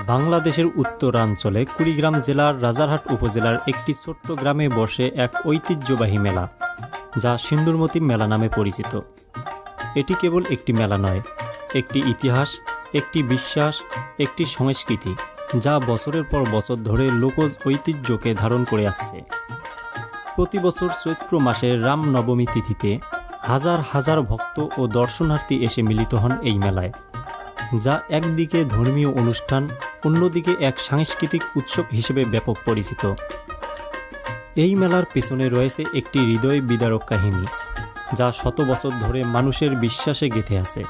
বাংলাদেশের উত্তরাঞ্চলে কুড়িগ্রাম জেলার রাজারহাট উপজেলার একটি ছোট্ট গ্রামে বসে এক ঐতিহ্যবাহী মেলা, যা সিন্দুরমতি মেলা নামে পরিচিত। এটি কেবল একটি মেলা নয়, একটি ইতিহাস, একটি বিশ্বাস, একটি সংস্কৃতি, যা বছরের পর বছর ধরে লোকজ ঐতিহ্যকে ধারণ করে আসছে। প্রতি বছর চৈত্র মাসের রামনবমী তিথিতে হাজার হাজার ভক্ত ও দর্শনার্থী এসে মিলিত হন এই মেলায়, যা একদিকে ধর্মীয় অনুষ্ঠান, অন্যদিকে এক সাংস্কৃতিক উৎসব হিসেবে ব্যাপক পরিচিত। এই মেলার পেছনে রয়েছে একটি হৃদয় বিদারক কাহিনী, যা শত বছর ধরে মানুষের বিশ্বাসে গেঁথে আছে।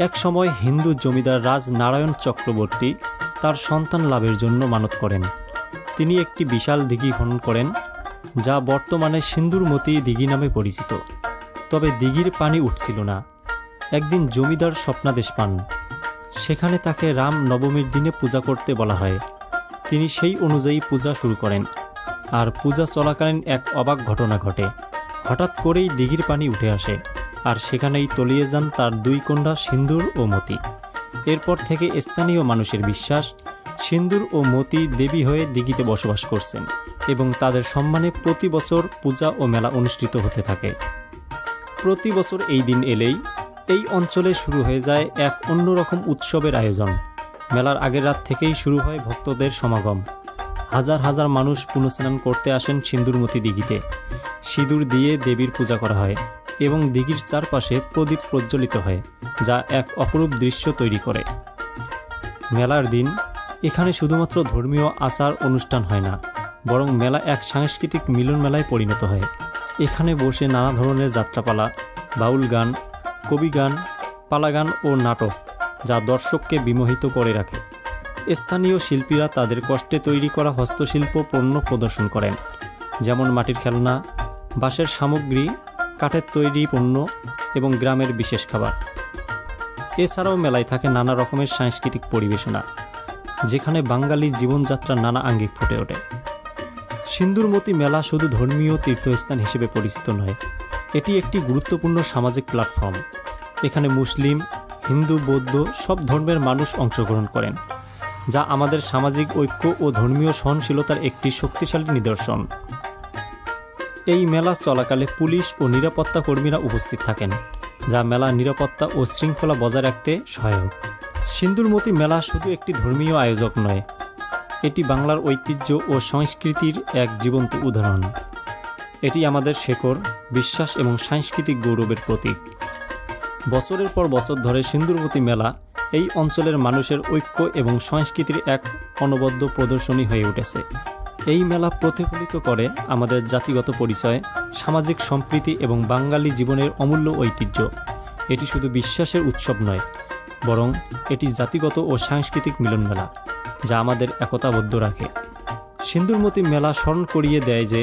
এক সময় হিন্দু জমিদার রাজ নারায়ণ চক্রবর্তী তার সন্তান লাভের জন্য মানত করেন। তিনি একটি বিশাল দিঘি খনন করেন, যা বর্তমানে সিন্দুরমতি দিঘি নামে পরিচিত। তবে দিঘির পানি উঠছিল না। একদিন জমিদার স্বপ্নাদেশ পান, সেখানে তাকে রাম নবমীর দিনে পূজা করতে বলা হয়। তিনি সেই অনুযায়ী পূজা শুরু করেন, আর পূজা চলাকালীন এক অবাক ঘটনা ঘটে। হঠাৎ করেই দিঘির পানি উঠে আসে, আর সেখানেই তলিয়ে যান তার দুই কন্যা সিন্দুর ও মতি। এরপর থেকে স্থানীয় মানুষের বিশ্বাস, সিন্দুর ও মতি দেবী হয়ে দিঘিতে বসবাস করছেন, এবং তাদের সম্মানে প্রতি বছর পূজা ও মেলা অনুষ্ঠিত হতে থাকে। প্রতি বছর এই দিন এলেই এই অঞ্চলে শুরু হয়ে যায় এক অন্যরকম উৎসবের আয়োজন। মেলার আগের রাত থেকেই শুরু হয় ভক্তদের সমাগম। হাজার হাজার মানুষ পুণ্যস্নান করতে আসেন সিন্দুরমতি দিঘিতে। সিঁদুর দিয়ে দেবীর পূজা করা হয় এবং দিঘির চারপাশে প্রদীপ প্রজ্বলিত হয়, যা এক অপরূপ দৃশ্য তৈরি করে। মেলার দিন এখানে শুধুমাত্র ধর্মীয় আচার অনুষ্ঠান হয় না, বরং মেলা এক সাংস্কৃতিক মিলন মেলায় পরিণত হয়। এখানে বসে নানা ধরনের যাত্রাপালা, বাউল গান, কবিগান, পালাগান ও নাটক, যা দর্শককে বিমোহিত করে রাখে। স্থানীয় শিল্পীরা তাদের কষ্টে তৈরি করা হস্তশিল্প পণ্য প্রদর্শন করেন, যেমন মাটির খেলনা, বাঁশের সামগ্রী, কাঠের তৈরি পণ্য এবং গ্রামের বিশেষ খাবার। এছাড়াও মেলায় থাকে নানা রকমের সাংস্কৃতিক পরিবেশনা, যেখানে বাঙালি জীবনযাত্রার নানা আঙ্গিক ফুটে ওঠে। সিন্দুরমতি মেলা শুধু ধর্মীয় তীর্থস্থান হিসেবে পরিচিত নয়, এটি একটি গুরুত্বপূর্ণ সামাজিক প্ল্যাটফর্ম। এখানে মুসলিম, হিন্দু, বৌদ্ধ সব ধর্মের মানুষ অংশগ্রহণ করেন, যা আমাদের সামাজিক ঐক্য ও ধর্মীয় সহনশীলতার একটি শক্তিশালী নিদর্শন। এই মেলা চলাকালে পুলিশ ও নিরাপত্তা কর্মীরা উপস্থিত থাকেন, যা মেলার নিরাপত্তা ও শৃঙ্খলা বজায় রাখতে সহায়ক। সিন্দুরমতি মেলা শুধু একটি ধর্মীয় আয়োজক নয়, এটি বাংলার ঐতিহ্য ও সংস্কৃতির এক জীবন্ত উদাহরণ। এটি আমাদের শেকড়, বিশ্বাস এবং সাংস্কৃতিক গৌরবের প্রতীক। বছরের পর বছর ধরে সিন্দুরমতি মেলা এই অঞ্চলের মানুষের ঐক্য এবং সংস্কৃতির এক অনবদ্য প্রদর্শনী হয়ে উঠেছে। এই মেলা প্রতিফলিত করে আমাদের জাতিগত পরিচয়, সামাজিক সম্প্রীতি এবং বাঙালি জীবনের অমূল্য ঐতিহ্য। এটি শুধু বিশ্বাসের উৎসব নয়, বরং এটি জাতিগত ও সাংস্কৃতিক মিলন মেলা, যা আমাদের একতাবদ্ধ রাখে। সিন্দুরমতি মেলা স্মরণ করিয়ে দেয় যে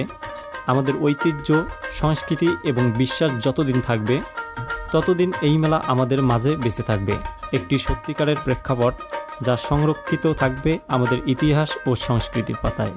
আমাদের ঐতিহ্য, সংস্কৃতি এবং বিশ্বাস যতদিন থাকবে, ততদিন এই মেলা আমাদের মাঝে বেঁচে থাকবে, একটি সত্যিকারের প্রেক্ষাপট যা সংরক্ষিত থাকবে আমাদের ইতিহাস ও সংস্কৃতির পাতায়।